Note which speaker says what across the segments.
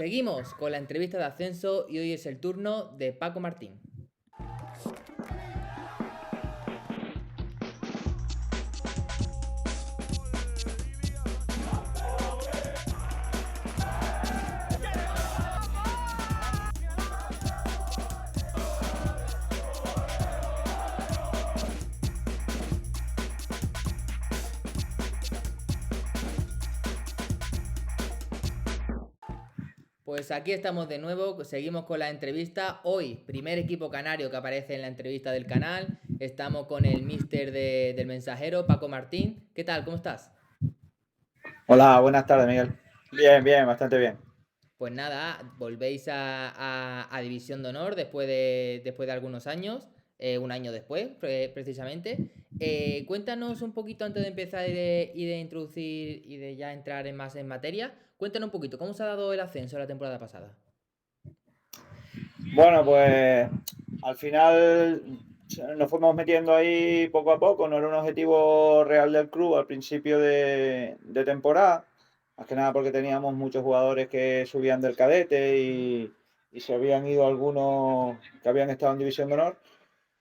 Speaker 1: Seguimos con la entrevista de ascenso y hoy es el turno de Paco Martín. Pues aquí estamos de nuevo, seguimos con la entrevista. Hoy, primer equipo canario que aparece en la entrevista del canal. Estamos con el mister del Mensajero, Paco Martín. ¿Qué tal? ¿Cómo estás?
Speaker 2: Hola, buenas tardes, Miguel. Bien, bien, bastante bien.
Speaker 1: Pues nada, volvéis a División de Honor después de algunos años, un año después, precisamente. Cuéntanos un poquito antes de empezar y de introducir y de ya entrar más en materia. Cuéntanos un poquito, ¿cómo se ha dado el ascenso la temporada pasada?
Speaker 2: Bueno, pues al final nos fuimos metiendo ahí poco a poco. No era un objetivo real del club al principio de temporada. Más que nada porque teníamos muchos jugadores que subían del cadete y se habían ido algunos que habían estado en División de Honor.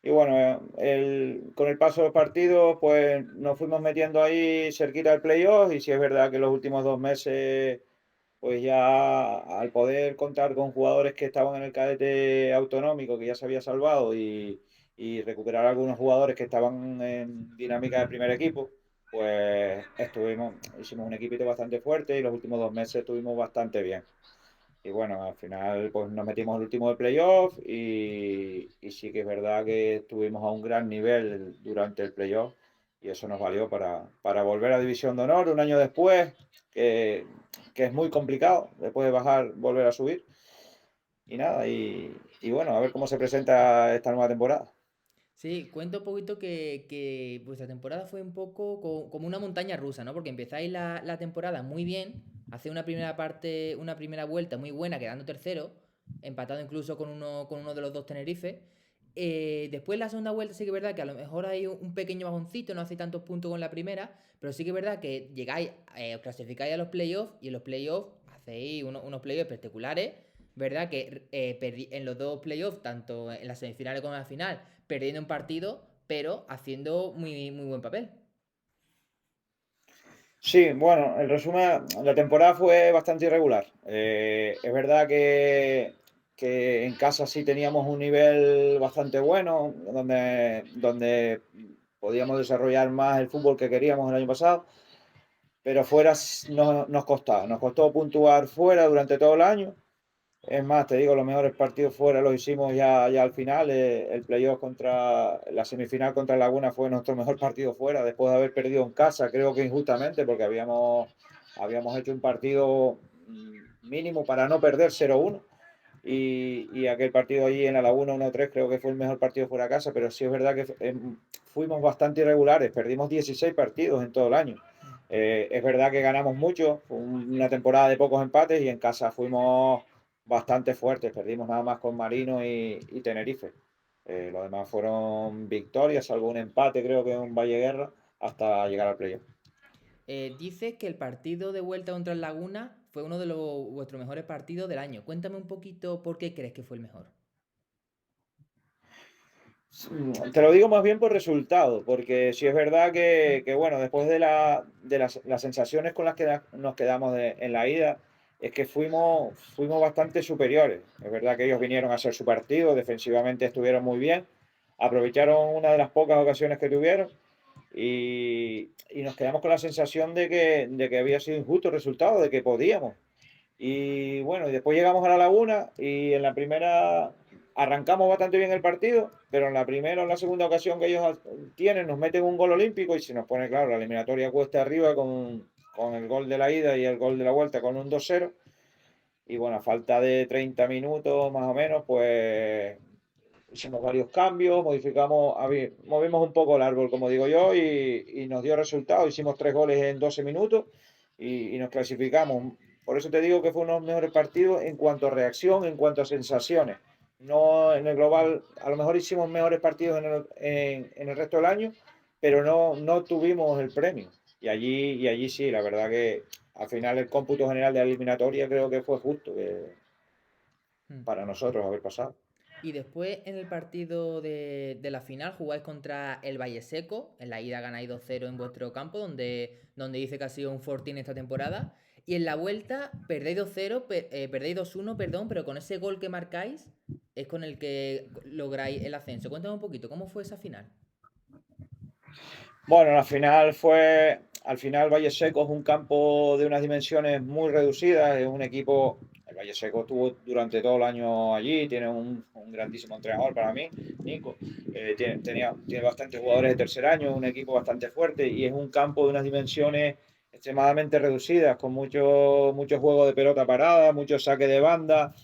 Speaker 2: Y bueno, con el paso de los partidos, pues nos fuimos metiendo ahí cerquita del playoff. Y sí es verdad que los últimos 2 meses pues ya al poder contar con jugadores que estaban en el cadete autonómico, que ya se había salvado, y recuperar algunos jugadores que estaban en dinámica de primer equipo, pues hicimos un equipito bastante fuerte y los últimos 2 meses estuvimos bastante bien. Y bueno, al final pues nos metimos al último de playoff y sí que es verdad que estuvimos a un gran nivel durante el playoff y eso nos valió para volver a División de Honor un año después, que, que es muy complicado después de bajar, volver a subir. Y nada, y bueno, a ver cómo se presenta esta nueva temporada.
Speaker 1: Sí, cuento un poquito que vuestra temporada fue un poco como una montaña rusa, ¿no? Porque empezáis la temporada muy bien, hacéis una primera parte, una primera vuelta muy buena, quedando tercero, empatado incluso con uno de los dos Tenerife. Después la segunda vuelta sí que es verdad que a lo mejor hay un pequeño bajoncito, no hacéis tantos puntos con la primera, pero sí que es verdad que llegáis, os clasificáis a los playoffs y en los playoffs hacéis unos playoffs espectaculares, ¿verdad? Que en los dos playoffs, tanto en las semifinales como en la final, perdiendo un partido, pero haciendo muy, muy buen papel.
Speaker 2: Sí, bueno, el resumen, la temporada fue bastante irregular. Es verdad que en casa sí teníamos un nivel bastante bueno, donde podíamos desarrollar más el fútbol que queríamos el año pasado, pero fuera nos costó puntuar fuera durante todo el año. Es más, te digo, los mejores partidos fuera los hicimos ya al final. El playoff contra la semifinal contra Laguna fue nuestro mejor partido fuera, después de haber perdido en casa, creo que injustamente, porque habíamos hecho un partido mínimo para no perder 0-1. Y aquel partido allí en la Laguna 1-3 creo que fue el mejor partido fuera de casa, pero sí es verdad que fuimos bastante irregulares, perdimos 16 partidos en todo el año. Es verdad que ganamos mucho, fue una temporada de pocos empates y en casa fuimos bastante fuertes, perdimos nada más con Marino y Tenerife. Lo demás fueron victorias, salvo un empate creo que en Valle Guerra, hasta llegar al playoff.
Speaker 1: Dices que el partido de vuelta contra el Laguna fue uno de vuestros mejores partidos del año. Cuéntame un poquito por qué crees que fue el mejor.
Speaker 2: Te lo digo más bien por resultado, porque sí es verdad que bueno, después de las sensaciones con las que nos quedamos en la ida, es que fuimos bastante superiores. Es verdad que ellos vinieron a hacer su partido, defensivamente estuvieron muy bien, aprovecharon una de las pocas ocasiones que tuvieron y nos quedamos con la sensación de que había sido injusto el resultado, de que podíamos. Y bueno, y después llegamos a la Laguna y en la primera arrancamos bastante bien el partido, pero en la primera o en la segunda ocasión que ellos tienen nos meten un gol olímpico y se nos pone, claro, la eliminatoria cuesta arriba con el gol de la ida y el gol de la vuelta con un 2-0. Y bueno, a falta de 30 minutos más o menos, pues hicimos varios cambios, movimos un poco el árbol, como digo yo, y nos dio resultado. Hicimos 3 goles en 12 minutos y nos clasificamos. Por eso te digo que fue uno de los mejores partidos en cuanto a reacción, en cuanto a sensaciones. No en el global, a lo mejor hicimos mejores partidos en el resto del año, pero no tuvimos el premio. Y allí sí, la verdad que al final el cómputo general de la eliminatoria creo que fue justo
Speaker 1: Mm.
Speaker 2: para nosotros haber pasado.
Speaker 1: Y después en el partido de la final jugáis contra el Valle Seco. En la ida ganáis 2-0 en vuestro campo, donde dice que ha sido un fortín esta temporada. Y en la vuelta perdéis 2-0, perdéis 2-1, perdón, pero con ese gol que marcáis es con el que lográis el ascenso. Cuéntame un poquito, ¿cómo fue esa final?
Speaker 2: Bueno, al final Valle Seco es un campo de unas dimensiones muy reducidas, es un equipo, el Valle Seco estuvo durante todo el año allí, tiene un grandísimo entrenador para mí, Nico, tiene bastantes jugadores de tercer año, un equipo bastante fuerte y es un campo de unas dimensiones extremadamente reducidas, con mucho juego de pelota parada, mucho saque de banda,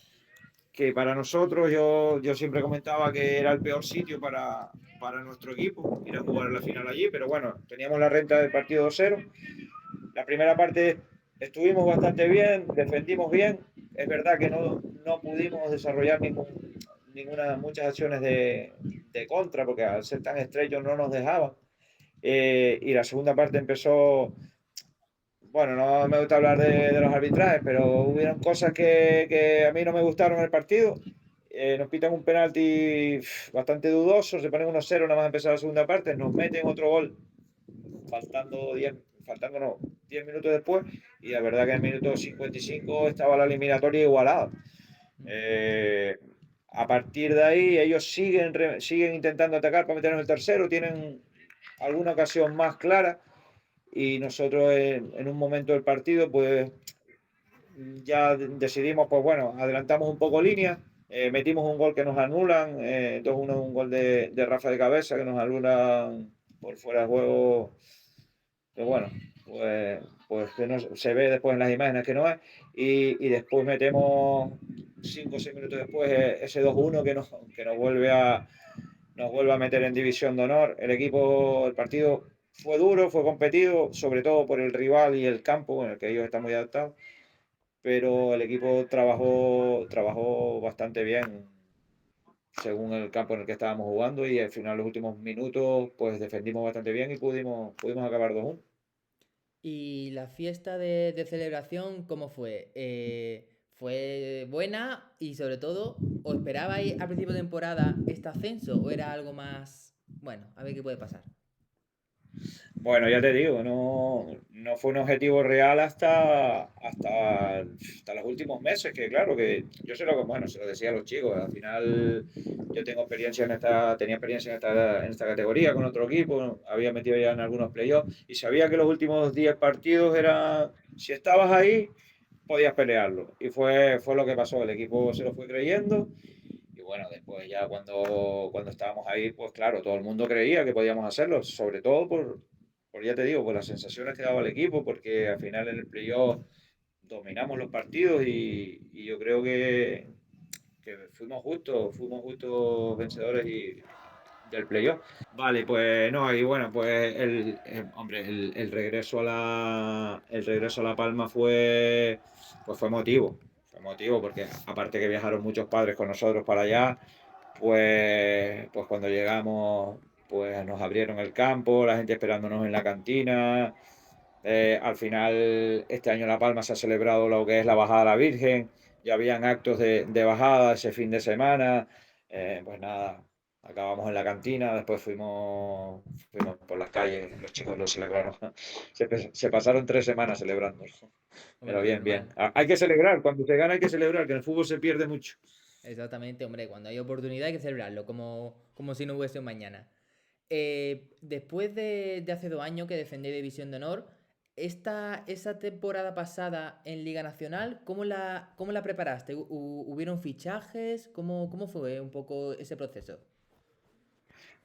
Speaker 2: que para nosotros yo siempre comentaba que era el peor sitio para nuestro equipo ir a jugar la final allí, pero bueno, teníamos la renta del partido 2-0. La primera parte estuvimos bastante bien, defendimos bien, es verdad que no pudimos desarrollar muchas acciones de contra, porque al ser tan estrechos no nos dejaban. Y la segunda parte empezó, bueno, no me gusta hablar de los arbitrajes, pero hubieron cosas que a mí no me gustaron en el partido. Nos pitan un penalti bastante dudoso, se ponen 1-0 nada más empezar la segunda parte, nos meten otro gol faltándonos 10 minutos después, y la verdad que en el minuto 55 estaba la eliminatoria igualada. Eh, a partir de ahí ellos siguen intentando atacar para meternos el tercero, tienen alguna ocasión más clara y nosotros en un momento del partido pues ya decidimos, pues bueno, adelantamos un poco línea, metimos un gol que nos anulan, 2-1, un gol de Rafa de cabeza que nos anulan por fuera de juego, que bueno, pues que no se ve después en las imágenes que no es, y después metemos 5 o 6 minutos después ese 2-1 nos vuelve a meter en división de honor. El partido fue duro, fue competido, sobre todo por el rival y el campo en el que ellos están muy adaptados, pero el equipo trabajó bastante bien según el campo en el que estábamos jugando y al final los últimos minutos pues defendimos bastante bien y pudimos acabar 2-1.
Speaker 1: ¿Y la fiesta de celebración cómo fue? ¿Fue buena? Y sobre todo, ¿os esperabais a principio de temporada este ascenso o era algo más... Bueno, a ver qué puede pasar?
Speaker 2: Bueno, ya te digo, no fue un objetivo real hasta los últimos meses, que claro, que yo se lo decía a los chicos, al final yo tenía experiencia en esta categoría con otro equipo, había metido ya en algunos playoffs y sabía que los últimos 10 partidos eran, si estabas ahí, podías pelearlo. Y fue lo que pasó, el equipo se lo fue creyendo y bueno, después ya cuando estábamos ahí, pues claro, todo el mundo creía que podíamos hacerlo, sobre todo ya te digo, por las sensaciones que daba el equipo, porque al final en el playoff dominamos los partidos y yo creo que fuimos justos vencedores del playoff. Vale, pues no, y bueno, pues hombre, el regreso a La Palma fue emotivo. Fue emotivo porque aparte que viajaron muchos padres con nosotros para allá, pues cuando llegamos, pues nos abrieron el campo, la gente esperándonos en la cantina. Al final, este año en La Palma se ha celebrado lo que es la bajada a la Virgen, ya habían actos de bajada ese fin de semana. Pues nada, acabamos en la cantina, después fuimos por las calles, los chicos lo celebraron. Se pasaron 3 semanas celebrando.
Speaker 1: Hombre,
Speaker 2: Pero
Speaker 1: pues
Speaker 2: bien, bien.
Speaker 1: normal.
Speaker 2: Hay que celebrar, cuando se gana hay que celebrar, que en el fútbol se pierde mucho.
Speaker 1: Exactamente, hombre, cuando hay oportunidad hay que celebrarlo, como si no hubiese un mañana. Después de hace 2 años que defendí División de Honor, esa temporada pasada en Liga Nacional, ¿cómo la preparaste? ¿Hubieron fichajes? ¿Cómo fue un poco ese proceso?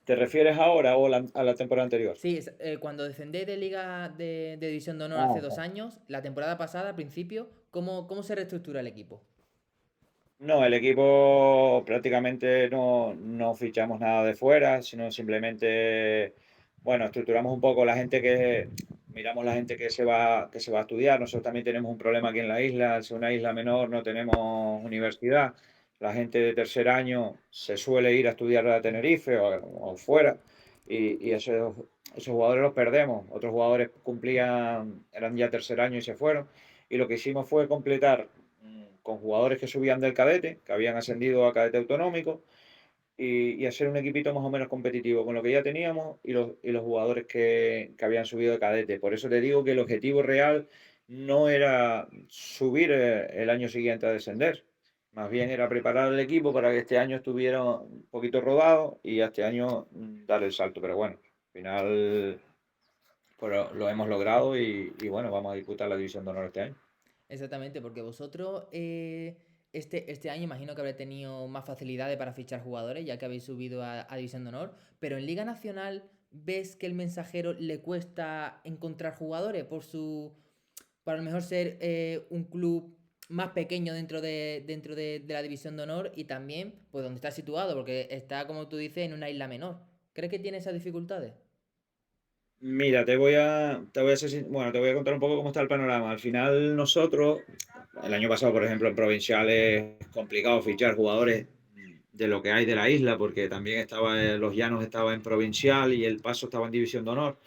Speaker 2: ¿Te refieres ahora o a la temporada anterior?
Speaker 1: Sí, cuando descendí de Liga de División de Honor hace
Speaker 2: Ah,
Speaker 1: 2 años, la temporada pasada, al principio, ¿cómo se reestructura el equipo?
Speaker 2: no, el equipo prácticamente no fichamos nada de fuera, sino simplemente, bueno, estructuramos un poco miramos la gente que se va a estudiar. Nosotros también tenemos un problema aquí en la isla, al ser una isla menor no tenemos universidad. La gente de tercer año se suele ir a estudiar a Tenerife o fuera y esos jugadores los perdemos. Otros jugadores eran ya tercer año y se fueron. Y lo que hicimos fue completar con jugadores que subían del cadete, que habían ascendido a cadete autonómico, y hacer un equipito más o menos competitivo con lo que ya teníamos y los jugadores que habían subido de cadete. Por eso te digo que el objetivo real no era subir el año siguiente a descender. Más bien era preparar el equipo para que este año estuviera un poquito rodado y este año dar el salto. Pero bueno, al final pues lo hemos logrado y bueno, vamos a disputar la División de Honor este año.
Speaker 1: Exactamente, porque vosotros este año imagino que habréis tenido más facilidades para fichar jugadores, ya que habéis subido a División de Honor, pero en Liga Nacional ves que el Mensajero le cuesta encontrar jugadores por a lo mejor ser un club más pequeño dentro de la División de Honor y también pues donde está situado, porque está, como tú dices, en una isla menor. ¿Crees que tiene esas dificultades?
Speaker 2: Mira, te voy a contar un poco cómo está el panorama. Al final nosotros, el año pasado, por ejemplo, en Provincial es complicado fichar jugadores de lo que hay de la isla, porque también Los Llanos estaba en Provincial y El Paso estaba en División de Honor.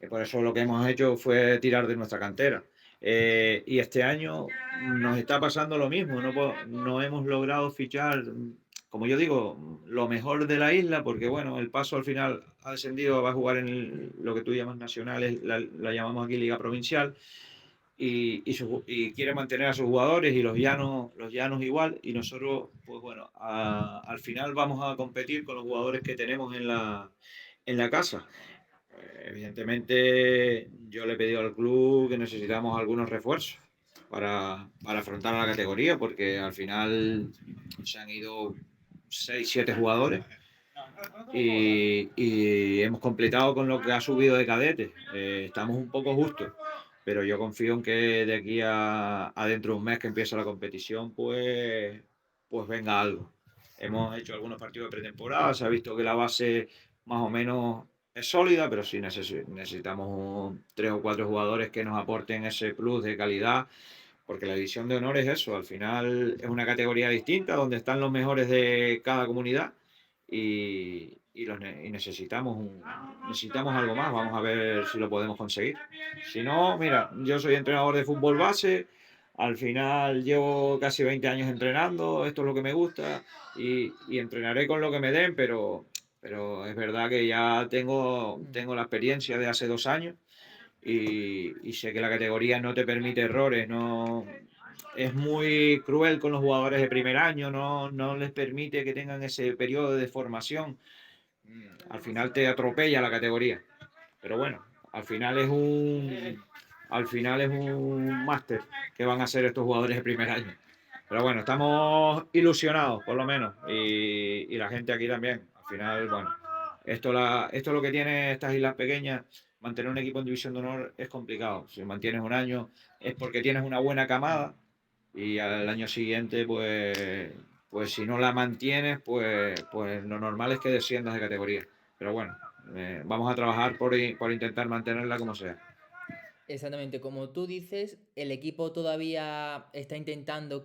Speaker 2: Y por eso lo que hemos hecho fue tirar de nuestra cantera. Y este año nos está pasando lo mismo, no hemos logrado fichar, como yo digo, lo mejor de la isla, porque bueno, El Paso al final ha descendido, va a jugar en lo que tú llamas nacionales, la llamamos aquí Liga Provincial, y quiere mantener a sus jugadores y los llanos igual, y nosotros, pues bueno, al final vamos a competir con los jugadores que tenemos en la casa. Evidentemente, yo le he pedido al club que necesitamos algunos refuerzos para afrontar la categoría, porque al final se han ido 6 7 jugadores y hemos completado con lo que ha subido de cadete. Estamos un poco justos, pero yo confío en que de aquí a dentro de un mes que empieza la competición, pues venga algo. Hemos hecho algunos partidos de pretemporada, se ha visto que la base más o menos es sólida, pero sí necesitamos 3 o 4 jugadores que nos aporten ese plus de calidad, porque la división de honor es eso, al final es una categoría distinta donde están los mejores de cada comunidad y necesitamos algo más, vamos a ver si lo podemos conseguir. Si no, mira, yo soy entrenador de fútbol base, al final llevo casi 20 años entrenando, esto es lo que me gusta y entrenaré con lo que me den, pero es verdad que ya tengo la experiencia de hace 2 años y sé que la categoría no te permite errores, no es muy cruel con los jugadores de primer año, no les permite que tengan ese periodo de formación. Al final te atropella la categoría. Pero bueno, al final es un máster que van a hacer estos jugadores de primer año. Pero bueno, estamos ilusionados, por lo menos, y la gente aquí también. Al final, bueno, esto es lo que tiene estas islas pequeñas. Mantener un equipo en División de Honor es complicado. Si mantienes un año es porque tienes una buena camada y al año siguiente, pues si no la mantienes, pues lo normal es que desciendas de categoría. Pero bueno, vamos a trabajar por intentar mantenerla como sea.
Speaker 1: Exactamente, como tú dices, el equipo todavía está intentando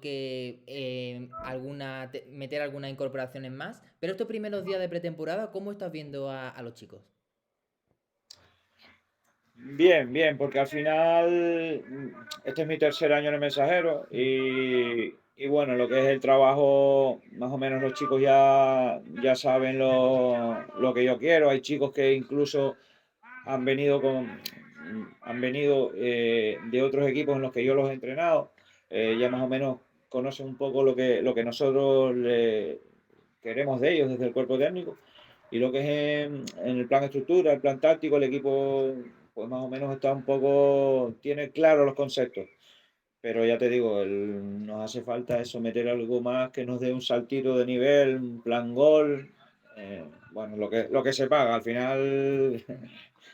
Speaker 1: meter algunas incorporaciones más, pero estos primeros días de pretemporada, ¿cómo estás viendo a los chicos?
Speaker 2: Bien, bien, porque al final este es mi tercer año en el Mensajero y bueno, lo que es el trabajo, más o menos los chicos ya saben lo que yo quiero. Hay chicos que incluso han venido de otros equipos en los que yo los he entrenado. Ya más o menos conocen un poco lo que nosotros queremos de ellos desde el cuerpo técnico. Y lo que es en el plan estructura, el plan táctico, el equipo pues más o menos tiene claro los conceptos. Pero ya te digo, nos hace falta eso, meter algo más que nos dé un saltito de nivel, un plan gol. Bueno, lo que se paga al final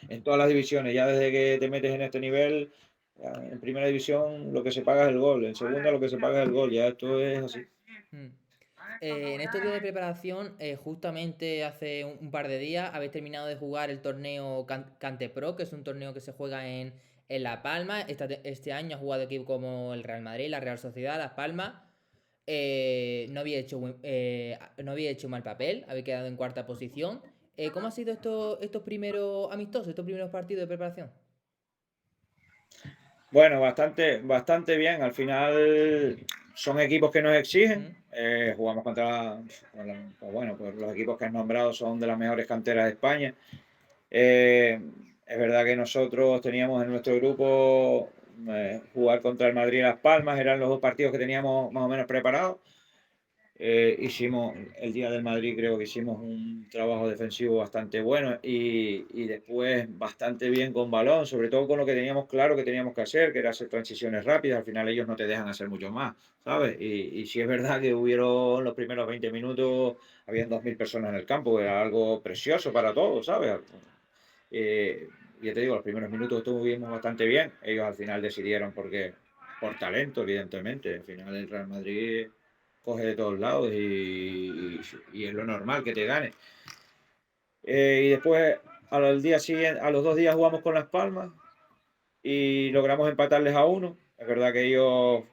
Speaker 2: en todas las divisiones, ya desde que te metes en este nivel, ya en primera división lo que se paga es el gol, en segunda lo que se paga es el gol, ya esto es así.
Speaker 1: Mm. En estos días de preparación, justamente hace un par de días, habéis terminado de jugar el torneo Cante Pro, que es un torneo que se juega en La Palma. Este año ha jugado equipos como el Real Madrid, la Real Sociedad, Las Palmas. No había hecho mal papel, había quedado en cuarta posición. ¿Cómo han sido estos primeros amistosos, estos primeros partidos de preparación?
Speaker 2: Bueno, bastante bien. Al final son equipos que nos exigen.
Speaker 1: ¿Mm?
Speaker 2: Jugamos pues bueno, pues los equipos que has nombrado son de las mejores canteras de España. Eh, es verdad que nosotros teníamos en nuestro grupo jugar contra el Madrid y Las Palmas, eran los dos partidos que teníamos más o menos preparados. Hicimos el día del Madrid, creo que hicimos un trabajo defensivo bastante bueno y después bastante bien con balón, sobre todo con lo que teníamos claro que teníamos que hacer, que era hacer transiciones rápidas. Al final ellos no te dejan hacer mucho más, ¿sabes? Y sí es verdad que hubieron los primeros 20 minutos, habían 2.000 personas en el campo, era algo precioso para todos, ¿sabes? Eh, ya te digo, los primeros minutos estuvimos bastante bien. Ellos al final decidieron porque por talento, evidentemente. Al final el Real Madrid coge de todos lados y es lo normal que te gane. Y después al día siguiente, a los 2 días jugamos con Las Palmas y logramos empatarles a uno. Es verdad que ellos,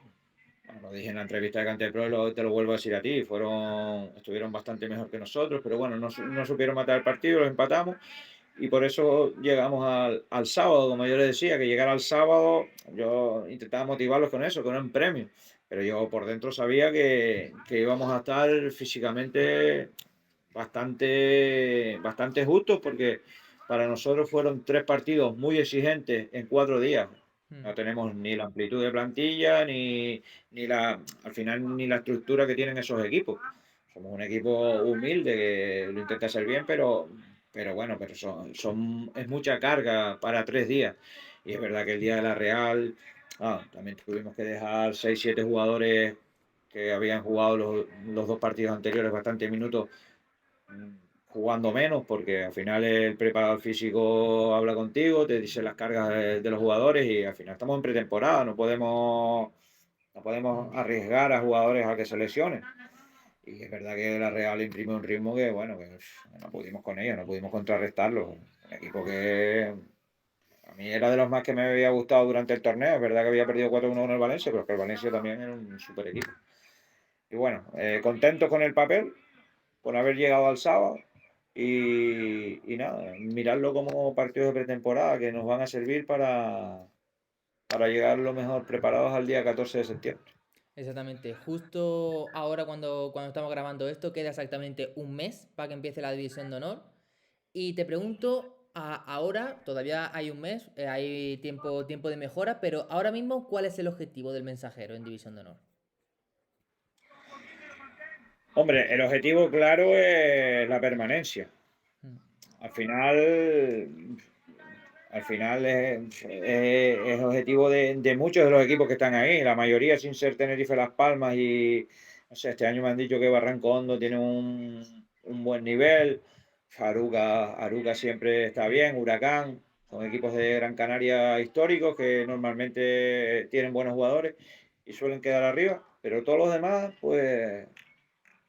Speaker 2: bueno, lo dije en la entrevista de Cantepro, te lo vuelvo a decir a ti, estuvieron bastante mejor que nosotros, pero bueno, no supieron matar el partido, los empatamos. Y por eso llegamos al sábado, como yo les decía, que llegar al sábado, yo intentaba motivarlos con eso, con un premio. Pero yo por dentro sabía que íbamos a estar físicamente bastante justos, porque para nosotros fueron 3 partidos muy exigentes en 4 días.
Speaker 1: Mm.
Speaker 2: No tenemos ni la amplitud de plantilla, al final, ni la estructura que tienen esos equipos. Somos un equipo humilde que lo intenta hacer bien, pero bueno, es mucha carga para 3 días. Y es verdad que el día de la Real, también tuvimos que dejar 6 7 jugadores que habían jugado los 2 partidos anteriores bastante minutos, jugando menos, porque al final el preparador físico habla contigo, te dice las cargas de los jugadores y al final estamos en pretemporada, no podemos
Speaker 1: Mm.
Speaker 2: arriesgar a jugadores a que se lesionen. Y es verdad que la Real imprime un ritmo que, bueno, que no pudimos con ellos, no pudimos contrarrestarlo. Un equipo que a mí era de los más que me había gustado durante el torneo. Es verdad que había perdido 4-1 en el Valencia, pero es que el Valencia también era un super equipo. Y bueno, contentos con el papel, por haber llegado al sábado. Y nada, mirarlo como partidos de pretemporada que nos van a servir para llegar lo mejor preparados al día 14 de septiembre.
Speaker 1: Exactamente. Justo ahora cuando estamos grabando esto, queda exactamente un mes para que empiece la División de Honor. Y te pregunto, ahora, todavía hay un mes, hay tiempo de mejora, pero ahora mismo, ¿cuál es el objetivo del mensajero en División de Honor?
Speaker 2: Hombre, el objetivo claro es la permanencia.
Speaker 1: Mm.
Speaker 2: Al final, es objetivo de muchos de los equipos que están ahí, la mayoría sin ser Tenerife Las Palmas y, no sé, este año me han dicho que Barranco Hondo tiene un buen nivel, Aruca siempre está bien, Huracán, son equipos de Gran Canaria históricos que normalmente tienen buenos jugadores y suelen quedar arriba, pero todos los demás, pues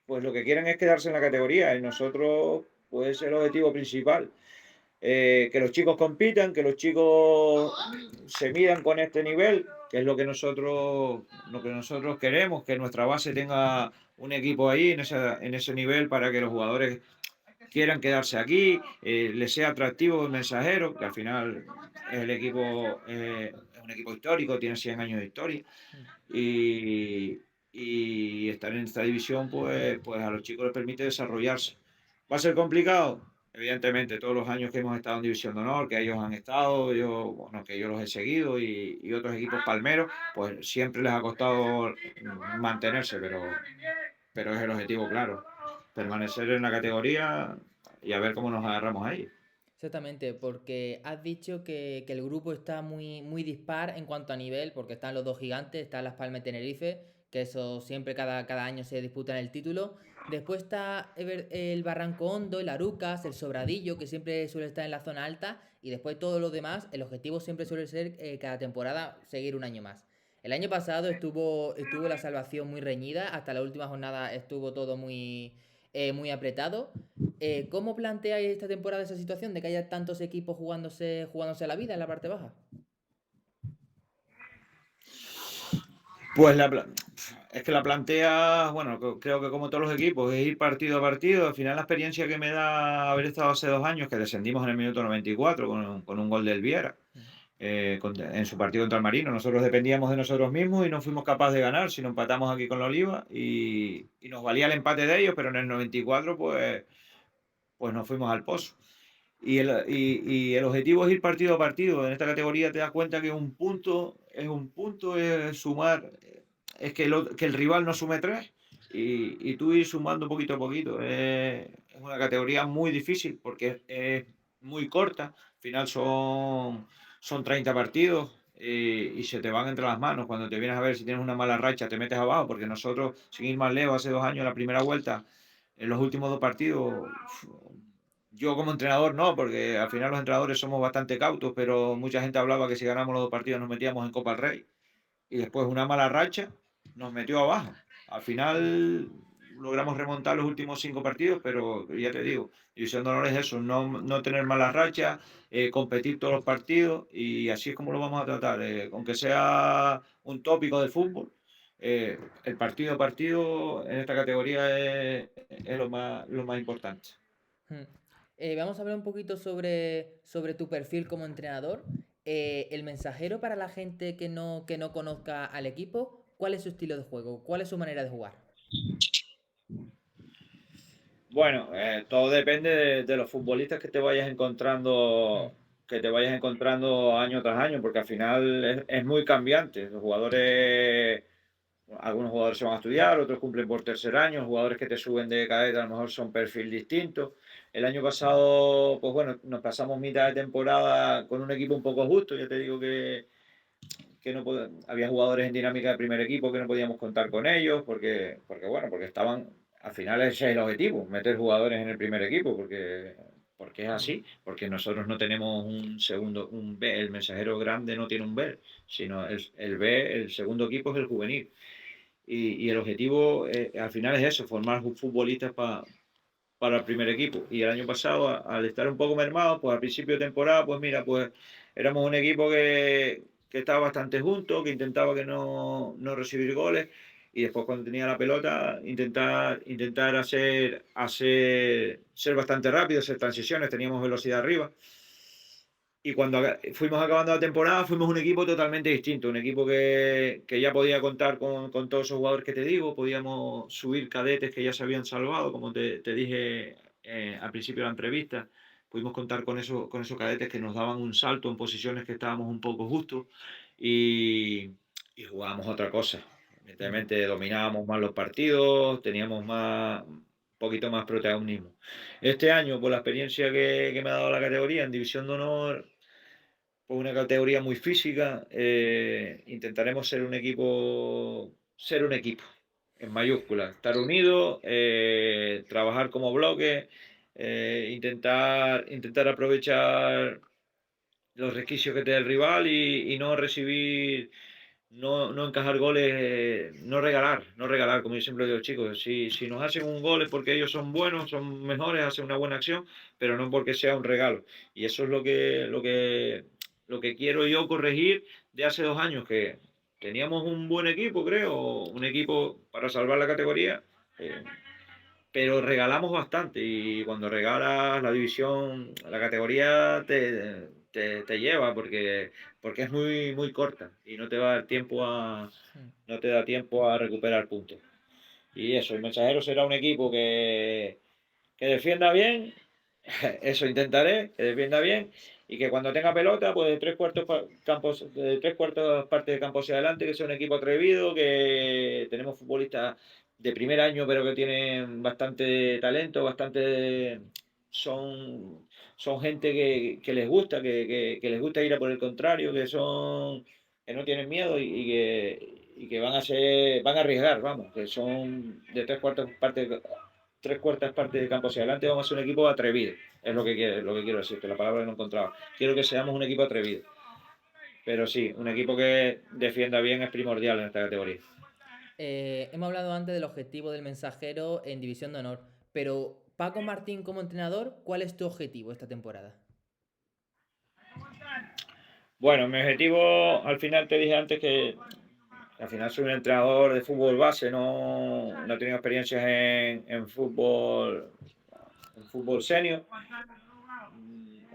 Speaker 2: lo que quieren es quedarse en la categoría y nosotros, pues es el objetivo principal. Que los chicos compitan, que los chicos se midan con este nivel, que es lo que nosotros queremos, que nuestra base tenga un equipo ahí en ese nivel para que los jugadores quieran quedarse aquí, les sea atractivo el mensajero, que al final es un equipo histórico, tiene 100 años de historia,
Speaker 1: Mm.
Speaker 2: y estar en esta división, pues a los chicos les permite desarrollarse. ¿Va a ser complicado? Evidentemente, todos los años que hemos estado en División de Honor, que ellos han estado, bueno, que yo los he seguido y otros equipos palmeros, pues siempre les ha costado mantenerse, pero es el objetivo claro, permanecer en la categoría y a ver cómo nos agarramos ahí.
Speaker 1: Exactamente, porque has dicho que el grupo está muy dispar en cuanto a nivel, porque están los dos gigantes, están Las Palmas y Tenerife, que eso siempre cada año se disputan el título. Después está el Barranco Hondo, el Arucas, el Sobradillo, que siempre suele estar en la zona alta, y después todos los demás, el objetivo siempre suele ser cada temporada seguir un año más. El año pasado estuvo la salvación muy reñida, hasta la última jornada estuvo todo muy apretado. ¿Cómo planteáis esta temporada esa situación de que haya tantos equipos jugándose la vida en la parte baja?
Speaker 2: Pues es que la plantea, bueno, creo que como todos los equipos, es ir partido a partido. Al final la experiencia que me da haber estado hace 2 años, que descendimos en el minuto 94 con un gol del Viera, en su partido contra el Marino. Nosotros dependíamos de nosotros mismos y no fuimos capaces de ganar, sino empatamos aquí con la Oliva y nos valía el empate de ellos, pero en el 94 pues nos fuimos al pozo. Y el objetivo es ir partido a partido. En esta categoría te das cuenta que un punto, es sumar, es que el rival no sume tres y tú ir sumando poquito a poquito. Es una categoría muy difícil porque es muy corta. Al final son 30 partidos y se te van entre las manos. Cuando te vienes a ver si tienes una mala racha, te metes abajo, porque nosotros, sin ir más lejos, hace 2 años, la primera vuelta, en los últimos 2 partidos, yo como entrenador no, porque al final los entrenadores somos bastante cautos, pero mucha gente hablaba que si ganamos los 2 partidos nos metíamos en Copa del Rey y después una mala racha nos metió abajo. Al final logramos remontar los últimos 5 partidos, pero ya te digo, División de Honor es eso, no tener malas rachas, competir todos los partidos y así es como lo vamos a tratar. Aunque sea un tópico del fútbol, el partido a partido en esta categoría es lo más importante.
Speaker 1: Mm. Vamos a hablar un poquito sobre tu perfil como entrenador. El mensajero para la gente que no conozca al equipo, ¿cuál es su estilo de juego? ¿Cuál es su manera de jugar?
Speaker 2: Bueno, todo depende de los futbolistas
Speaker 1: Mm,
Speaker 2: que te vayas encontrando año tras año, porque al final es muy cambiante. Algunos jugadores se van a estudiar, otros cumplen por tercer año, jugadores que te suben de cadete a lo mejor son perfil distintos. El año pasado, pues bueno, nos pasamos mitad de temporada con un equipo un poco justo, ya te digo que no había jugadores en dinámica de primer equipo que no podíamos contar con ellos porque estaban, al final ese es el objetivo, meter jugadores en el primer equipo porque es
Speaker 1: mm,
Speaker 2: así, porque nosotros no tenemos un B, el mensajero grande no tiene un B, sino el B, el segundo equipo es el juvenil. Y el objetivo al final es eso, formar futbolistas para el primer equipo. Y el año pasado, al estar un poco mermado, pues al principio de temporada, pues mira, pues éramos un equipo que estaba bastante junto, que intentaba que no recibir goles. Y después cuando tenía la pelota, intentar ser bastante rápido, hacer transiciones, teníamos velocidad arriba. Y cuando fuimos acabando la temporada, fuimos un equipo totalmente distinto, un equipo que ya podía contar con todos esos jugadores que te digo, podíamos subir cadetes que ya se habían salvado, como te dije al principio de la entrevista, pudimos contar con esos cadetes que nos daban un salto en posiciones que estábamos un poco justos y, y jugábamos otra cosa.
Speaker 1: mm.
Speaker 2: Evidentemente dominábamos más los partidos, teníamos un poquito más protagonismo. Este año, por la experiencia que me ha dado la categoría en División de Honor, pues una categoría muy física. Intentaremos ser un equipo, en mayúsculas, estar unidos, trabajar como bloque, intentar aprovechar los resquicios que te da el rival y no recibir, no encajar goles, no regalar, como yo siempre digo, chicos, si nos hacen un gol es porque ellos son buenos, son mejores, hacen una buena acción, pero no porque sea un regalo. Y eso es lo que quiero yo corregir de hace 2 años, que teníamos un buen equipo, creo, un equipo para salvar la categoría, eh, pero regalamos bastante y cuando regalas la división, la categoría te lleva porque es muy, muy corta y no te va a dar tiempo
Speaker 1: Mm.
Speaker 2: no te da tiempo a recuperar puntos. Y eso, el Mensajero será un equipo que defienda bien, eso intentaré, que defienda bien y que cuando tenga pelota, pues de 3 cuartos partes de campo hacia adelante, que sea un equipo atrevido, que tenemos futbolistas de primer año, pero que tienen bastante talento, son gente que les gusta, que les gusta ir a por el contrario, que no tienen miedo y que van a arriesgar, vamos, que son de 3 cuartas partes de campo hacia adelante, vamos a ser un equipo atrevido. Es lo que quiero decir, que la palabra que no encontraba. Quiero que seamos un equipo atrevido. Pero sí, un equipo que defienda bien es primordial en esta categoría.
Speaker 1: Hemos hablado antes del objetivo del mensajero en División de Honor, pero Paco Martín como entrenador, ¿cuál es tu objetivo esta temporada?
Speaker 2: Bueno, mi objetivo, al final te dije antes que Al final soy un entrenador de fútbol base, no he tenido experiencias en fútbol senior,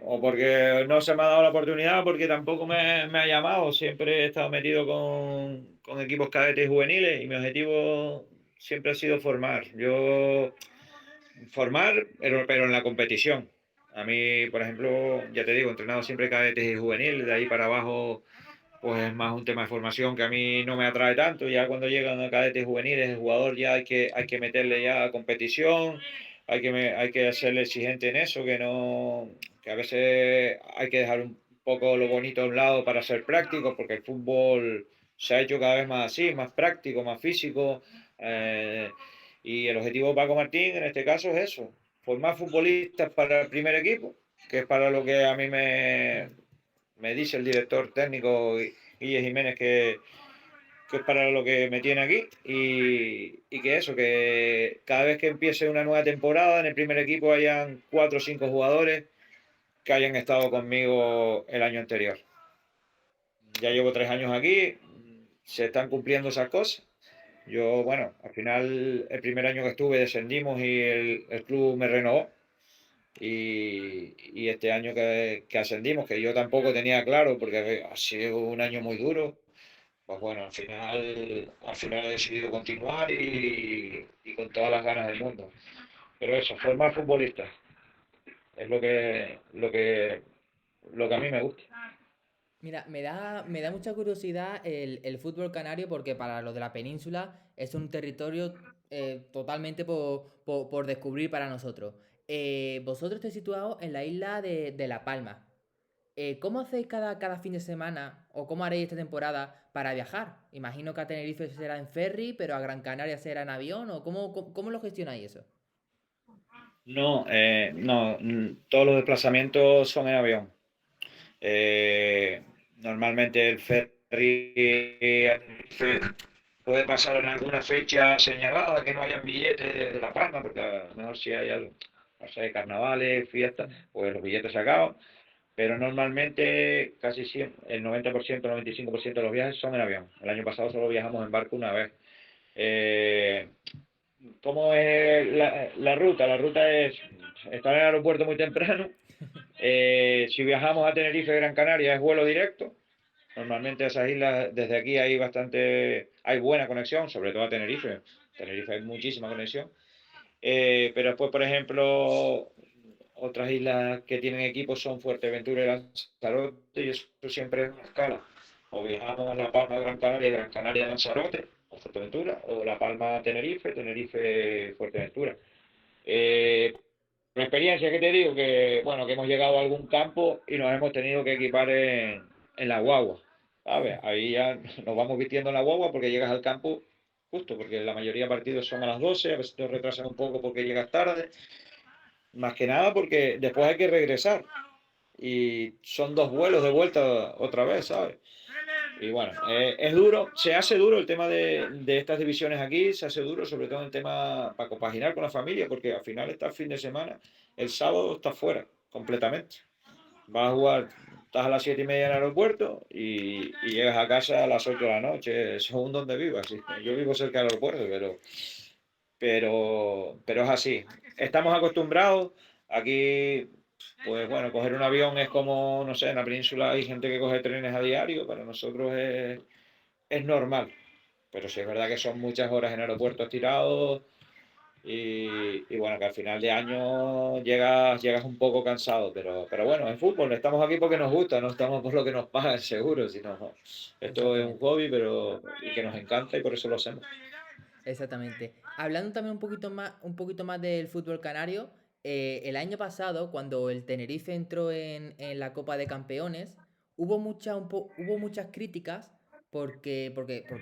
Speaker 2: o porque no se me ha dado la oportunidad, porque tampoco me ha llamado. Siempre he estado metido con equipos cadetes y juveniles y mi objetivo siempre ha sido formar. Yo formar, pero en la competición. A mí, por ejemplo, ya te digo, he entrenado siempre cadetes y juveniles, de ahí para abajo pues es más un tema de formación que a mí no me atrae tanto. Ya cuando llegan a cadetes juveniles, el jugador ya hay que meterle ya a competición, hay que serle exigente en eso, que a veces hay que dejar un poco lo bonito a un lado para ser práctico, porque el fútbol se ha hecho cada vez más así, más práctico, más físico. eh, y el objetivo de Paco Martín en este caso es eso, formar futbolistas para el primer equipo, que es para lo que a mí me dice el director técnico Guille Jiménez que es para lo que me tiene aquí y que eso, que cada vez que empiece una nueva temporada en el primer equipo hayan 4 o 5 jugadores que hayan estado conmigo el año anterior. Ya llevo 3 años aquí, se están cumpliendo esas cosas. Yo, bueno, al final el primer año que estuve descendimos y el club me renovó. Y este año que ascendimos, que yo tampoco tenía claro, porque ha sido un año muy duro, pues bueno, al final he decidido continuar y con todas las ganas del mundo. Pero eso, formar futbolistas es lo que a mí me gusta.
Speaker 1: Mira, me da mucha curiosidad el fútbol canario porque para los de la península es un territorio totalmente por descubrir para nosotros. Vosotros estáis situados en la isla de La Palma. ¿Cómo hacéis cada fin de semana o cómo haréis esta temporada para viajar? Imagino que a Tenerife será en ferry, pero a Gran Canaria será en avión o cómo lo gestionáis eso.
Speaker 2: No, todos los desplazamientos son en avión. Eh, Normalmente el ferry puede pasar en alguna fecha señalada que no haya billetes de La Palma, porque a lo mejor si hay algo, no sé, carnavales, fiestas, pues los billetes se acaban. Pero normalmente casi siempre, el 90%, 95% de los viajes son en avión. El año pasado solo viajamos en barco una vez. Eh, ¿Cómo es la ruta? La ruta es estar en el aeropuerto muy temprano. Si viajamos a Tenerife, Gran Canaria, es vuelo directo. Normalmente a esas islas, desde aquí hay buena conexión, sobre todo a Tenerife. Tenerife hay muchísima conexión. Pero después, por ejemplo, otras islas que tienen equipos son Fuerteventura y Lanzarote, y eso siempre es una escala. O viajamos a La Palma, Gran Canaria, Gran Canaria, Lanzarote, o Fuerteventura, o La Palma, Tenerife, Tenerife, Fuerteventura. Eh, una experiencia que te digo que, bueno, que hemos llegado a algún campo y nos hemos tenido que equipar en la guagua, ¿sabes? Ahí ya nos vamos vistiendo en la guagua porque llegas al campo justo, porque la mayoría de partidos son a las 12, a veces te retrasan un poco porque llegas tarde, más que nada porque después hay que regresar y son 2 vuelos de vuelta otra vez, ¿sabes? Y bueno, es duro, se hace duro el tema de estas divisiones aquí, se hace duro sobre todo el tema para compaginar con la familia, porque al final está el fin de semana, el sábado estás fuera completamente. Vas a jugar, estás a las 7:30 en el aeropuerto y llegas a casa a las 8 de la noche, según donde vivas. ¿Sí? Yo vivo cerca del aeropuerto, pero es así. Estamos acostumbrados, aquí pues bueno, coger un avión es como, no sé, en la península hay gente que coge trenes a diario, para nosotros es normal. Pero sí es verdad que son muchas horas en aeropuertos tirados y bueno, que al final de año llegas un poco cansado. Pero bueno, en fútbol estamos aquí porque nos gusta, no estamos por lo que nos pagan seguro, sino esto es un
Speaker 1: Exactamente.
Speaker 2: hobby pero y que nos encanta y por eso lo hacemos.
Speaker 1: Exactamente. Hablando también un poquito más del fútbol canario, el año pasado, cuando el Tenerife entró en la Copa de Campeones, hubo muchas críticas porque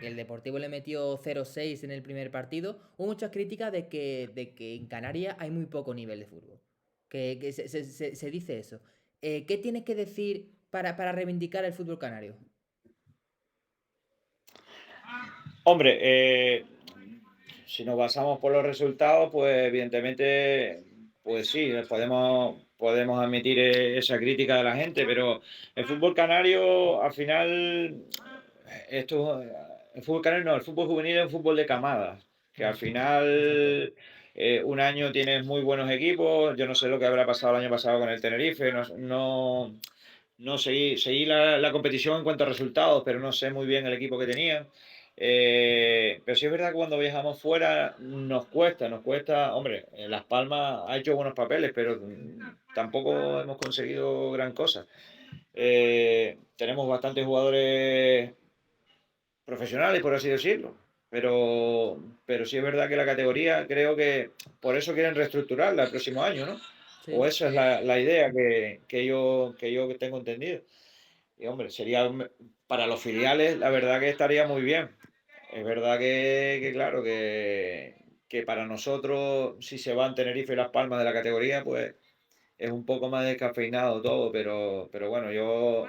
Speaker 1: el Deportivo le metió 0-6 en el primer partido. Hubo muchas críticas de que en Canarias hay muy poco nivel de fútbol. Que se dice eso. ¿Qué tienes que decir para reivindicar el fútbol canario?
Speaker 2: Hombre, si nos basamos por los resultados, pues evidentemente, pues sí, podemos admitir esa crítica de la gente, pero el fútbol canario, al final, esto el fútbol canario no, el fútbol juvenil es un fútbol de camadas, que al
Speaker 1: Exacto.
Speaker 2: final un año tienes muy buenos equipos. Yo no sé lo que habrá pasado el año pasado con el Tenerife, no seguí la competición en cuanto a resultados, pero no sé muy bien el equipo que tenían. Pero sí es verdad que cuando viajamos fuera nos cuesta, hombre, Las Palmas ha hecho buenos papeles, pero tampoco hemos conseguido gran cosa. Tenemos bastantes jugadores profesionales, por así decirlo. Pero sí es verdad que la categoría, creo que por eso quieren reestructurarla el próximo año, ¿no? O
Speaker 1: Sí.
Speaker 2: esa es la idea que yo tengo entendido. Y hombre, para los filiales, la verdad que estaría muy bien. Es verdad que claro, que para nosotros, si se van Tenerife y Las Palmas de la categoría, pues es un poco más descafeinado todo, pero bueno, yo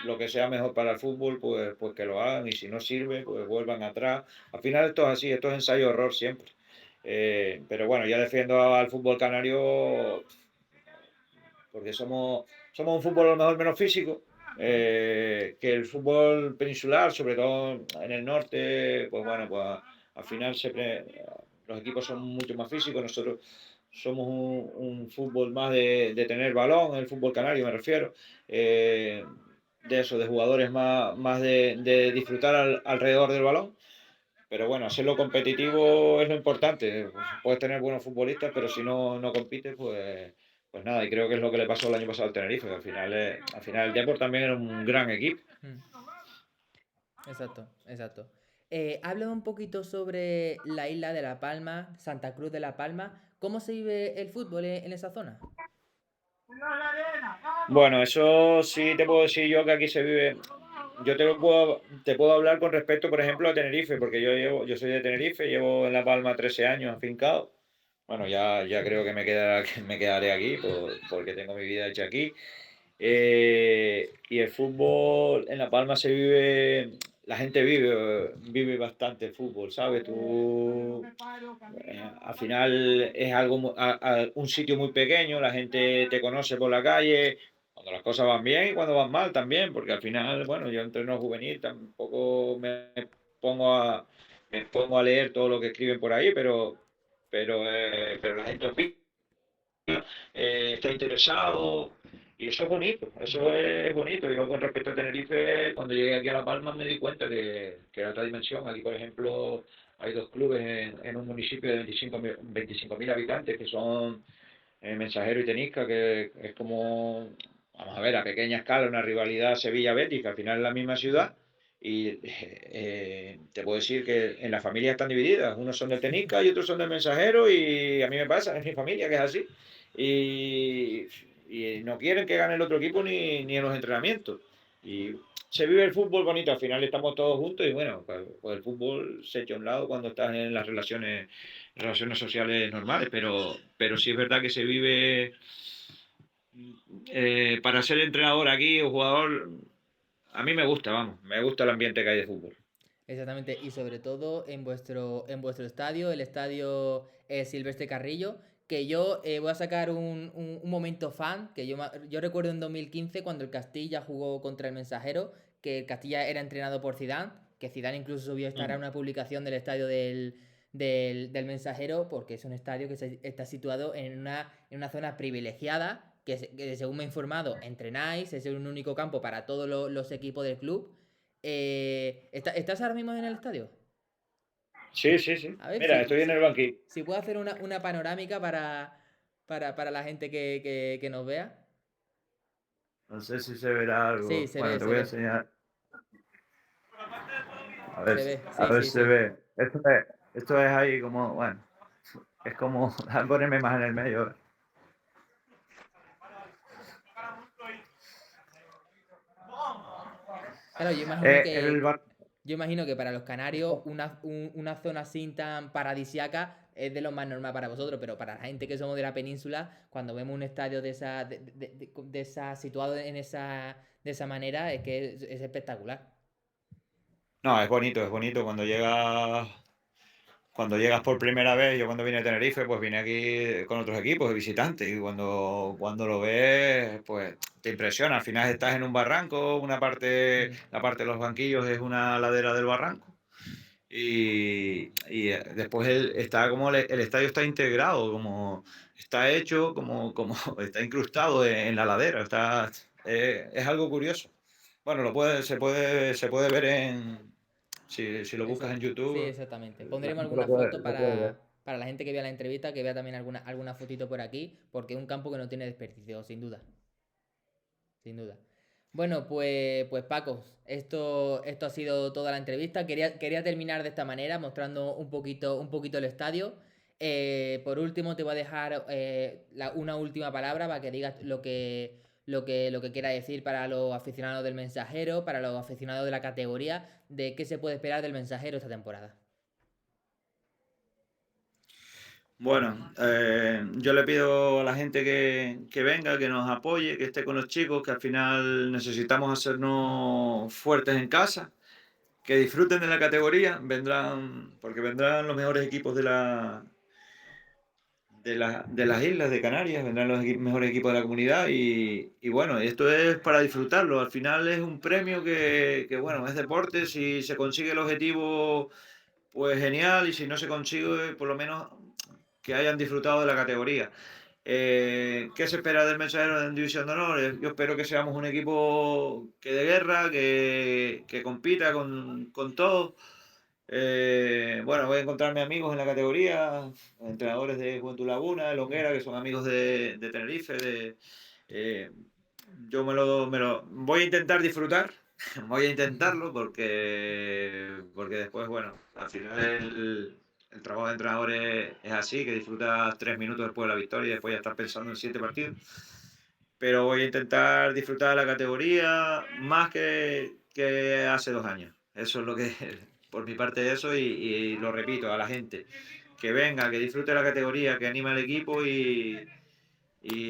Speaker 2: lo que sea mejor para el fútbol, pues que lo hagan y si no sirve, pues vuelvan atrás. Al final esto es así, esto es ensayo-error siempre. Pero bueno, ya defiendo al fútbol canario porque somos un fútbol a lo mejor menos físico que el fútbol peninsular, sobre todo en el norte, pues bueno, pues al final los equipos son mucho más físicos, nosotros somos un fútbol más de tener balón, el fútbol canario me refiero, eh, de eso, de jugadores más de disfrutar alrededor del balón. Pero bueno, hacerlo competitivo es lo importante. Puedes tener buenos futbolistas, pero si no compites, pues nada. Y creo que es lo que le pasó el año pasado al Tenerife, que al final el Depor también era un gran equipo.
Speaker 1: Mm. Exacto, exacto. Háblame un poquito sobre la isla de La Palma, Santa Cruz de La Palma. ¿Cómo se vive el fútbol en esa zona?
Speaker 2: Bueno, eso sí te puedo decir yo que aquí se vive. Te puedo hablar con respecto, por ejemplo, a Tenerife, porque yo soy de Tenerife, llevo en La Palma 13 años afincado. Bueno, ya creo que que me quedaré aquí porque tengo mi vida hecha aquí. Y el fútbol en La Palma la gente vive bastante el fútbol, ¿sabes? Al final es un sitio muy pequeño, la gente te conoce por la calle, cuando las cosas van bien y cuando van mal también, porque al final, bueno, yo entreno juvenil, tampoco pongo a, me pongo a leer todo lo que escriben por ahí, pero la gente opina, está interesado. Y eso es bonito, eso es bonito. Yo con respecto a Tenerife, cuando llegué aquí a La Palma me di cuenta que era otra dimensión. Aquí, por ejemplo, hay dos clubes en un municipio de 25.000 habitantes que son Mensajero y Tenisca, que es como, vamos a ver, a pequeña escala, una rivalidad Sevilla-Betis, que al final es la misma ciudad. Y te puedo decir que en las familias están divididas. Unos son del Tenisca y otros son del Mensajero. Y a mí me pasa, es mi familia que es así. Y, y no quieren que gane el otro equipo ni en los entrenamientos. Y se vive el fútbol bonito. Al final estamos todos juntos y bueno, pues el fútbol se echa a un lado cuando estás en las relaciones sociales normales, pero sí es verdad que se vive, para ser entrenador aquí o jugador, a mí me gusta, vamos, me gusta el ambiente que hay de fútbol.
Speaker 1: Exactamente, y sobre todo en vuestro estadio, el estadio Silvestre Carrillo, que yo voy a sacar un momento fan, que yo recuerdo en 2015 cuando el Castilla jugó contra el Mensajero, que el Castilla era entrenado por Zidane, que Zidane incluso subió esta
Speaker 2: Mm.
Speaker 1: una publicación del estadio del Mensajero, porque es un estadio que está situado en una zona privilegiada, que según me he informado, entrenáis, es un único campo para todos los equipos del club. ¿Estás ahora mismo en el estadio?
Speaker 2: Sí, sí, sí.
Speaker 1: A ver
Speaker 2: Mira,
Speaker 1: si,
Speaker 2: estoy en
Speaker 1: si,
Speaker 2: el banquillo.
Speaker 1: si puedo hacer una panorámica para la gente que nos vea.
Speaker 2: No sé si se verá
Speaker 1: Sí,
Speaker 2: algo.
Speaker 1: se
Speaker 2: Bueno,
Speaker 1: ve,
Speaker 2: te
Speaker 1: se
Speaker 2: voy a
Speaker 1: ve.
Speaker 2: enseñar.
Speaker 1: Se ve,
Speaker 2: A
Speaker 1: sí,
Speaker 2: ver
Speaker 1: sí,
Speaker 2: si se
Speaker 1: sí.
Speaker 2: ve. Esto es ahí como, bueno, es como ponerme más en el medio.
Speaker 1: Claro, yo imagino
Speaker 2: El
Speaker 1: que.
Speaker 2: bar-
Speaker 1: Yo imagino que para los canarios una zona así tan paradisiaca es de lo más normal para vosotros, pero para la gente que somos de la península, cuando vemos un estadio de esa situado de esa manera, es que es espectacular.
Speaker 2: No, es bonito, es bonito cuando llegas por primera vez. Yo cuando vine a Tenerife, pues vine aquí con otros equipos de visitantes y cuando lo ves, pues te impresiona. Al final estás en un barranco, la parte de los banquillos es una ladera del barranco y después está como el estadio está integrado, como está hecho, como está incrustado en la ladera. Es algo curioso. Bueno, se puede ver si lo buscas en
Speaker 1: Sí,
Speaker 2: YouTube,
Speaker 1: exactamente.
Speaker 2: la
Speaker 1: Pondremos
Speaker 2: gente
Speaker 1: alguna foto
Speaker 2: lo puede ver.
Speaker 1: para la gente que vea la entrevista, que vea también alguna fotito por aquí, porque es un campo que no tiene desperdicio, sin duda. Sin duda. Bueno, pues Paco, esto ha sido toda la entrevista. Quería terminar de esta manera, mostrando un poquito el estadio. Por último, te voy a dejar una última palabra para que digas lo que quiera decir para los aficionados del Mensajero, para los aficionados de la categoría, de qué se puede esperar del Mensajero esta temporada.
Speaker 2: Bueno, yo le pido a la gente que venga, que nos apoye, que esté con los chicos, que al final necesitamos hacernos fuertes en casa, que disfruten de la categoría, porque vendrán los mejores equipos de las islas de Canarias, vendrán los mejores equipos de la comunidad y bueno, esto es para disfrutarlo. Al final es un premio bueno, es deporte, si se consigue el objetivo, pues genial, y si no se consigue, por lo menos que hayan disfrutado de la categoría. ¿Qué se espera del Mensajero en División de Honor? Yo espero que seamos un equipo que de guerra, que compita con todos. Bueno, voy a encontrarme amigos en la categoría, entrenadores de Juventud Laguna, de Longuera, que son amigos de Tenerife. Eh, yo voy a intentar disfrutar, voy a intentarlo porque después, bueno, al final el trabajo de entrenador es así, que disfrutas 3 minutos después de la victoria y después ya estás pensando en 7 partidos. Pero voy a intentar disfrutar de la categoría más que hace 2 años. Eso es lo que, por mi parte, eso, y lo repito a la gente, que venga, que disfrute la categoría, que anime al equipo y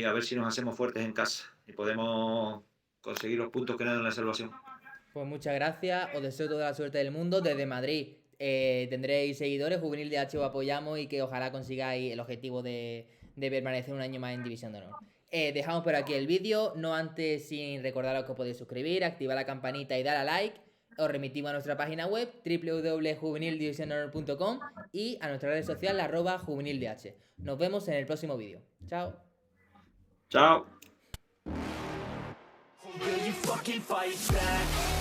Speaker 2: a ver si nos hacemos fuertes en casa y podemos conseguir los puntos que nos dan la salvación.
Speaker 1: Pues muchas gracias, os deseo toda la suerte del mundo. Desde Madrid tendréis seguidores, Juvenil de H os apoyamos y que ojalá consigáis el objetivo de permanecer un año más en División de Honor. Dejamos por aquí el vídeo, no antes sin recordaros que os podéis suscribir, activar la campanita y dar a like. Os remitimos a nuestra página web www.juvenildivisionhonor.com y a nuestra red social @juvenildh. Nos vemos en el próximo vídeo. Chao.
Speaker 2: Chao.
Speaker 3: Will you fucking fight back?